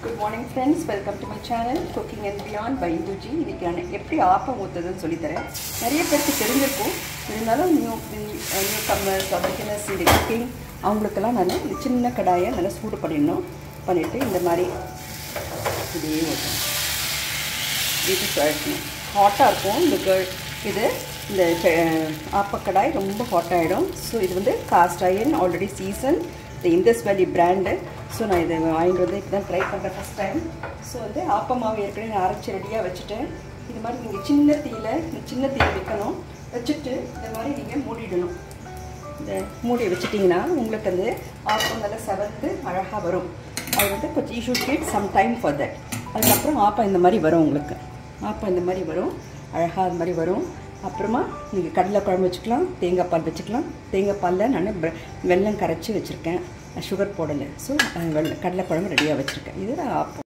Good morning friends, welcome to my channel Cooking and Beyond by Induji. இன்னைக்கு நான் எப்படி ஆப்பம் ஊத்துறதுன்னு சொல்லி தரேன். நிறைய பேருக்கு தெரிஞ்சிருக்கும். இருந்தாலும் நியூ கம்மர்ஸ் பிகினர்ஸ் இந்த குக்கிங் அவங்களுக்கெல்லாம் நான் இந்த சின்ன கடாயை நல்லா சூடு பண்ணிட்டு இந்த மாதிரி இதே ஊற்றணும். இது சுழட்டணும். ஹாட்டாக இருக்கும் இது இந்த ஆப்பக்கடாய் ரொம்ப ஹாட் ஆகிடும். ஸோ இது வந்து காஸ்ட் அயர்ன் ஆல்ரெடி சீசன் இந்த இண்டஸ் வேலி பிராண்டு. ஸோ நான் இதை வாங்கிட்டு வந்து இப்போ தான் ட்ரை பண்ணுறேன் ஃபஸ்ட் டைம். ஸோ வந்து ஆப்பமாவு ஏற்கனவே நான் அரைச்சி ரெடியாக வச்சுட்டேன். இது மாதிரி நீங்கள் சின்ன தீயில் வைக்கணும். வச்சுட்டு இந்த மாதிரி நீங்கள் மூடிடணும். இந்த மூடி வச்சுட்டிங்கன்னா உங்களுக்கு வந்து ஆப்பம் நல்லா செவந்து அழகாக வரும். அது வந்து கொஞ்சம் you should keep some time for that. அதுக்கப்புறம் ஆப்பம் இந்த மாதிரி வரும். உங்களுக்கு ஆப்பம் இந்த மாதிரி வரும், அழகாக அது மாதிரி வரும். அப்புறமா நீங்கள் கடலை குழம்பு வச்சுக்கலாம், தேங்காய் பால் வச்சுக்கலாம். தேங்காய் பாலில் நான் வெல்லம் கரைச்சி வச்சுருக்கேன், சுகர் போடலை. ஸோ கடலை குழம்பு ரெடியாக வச்சுருக்கேன். இது ஆப்பம்.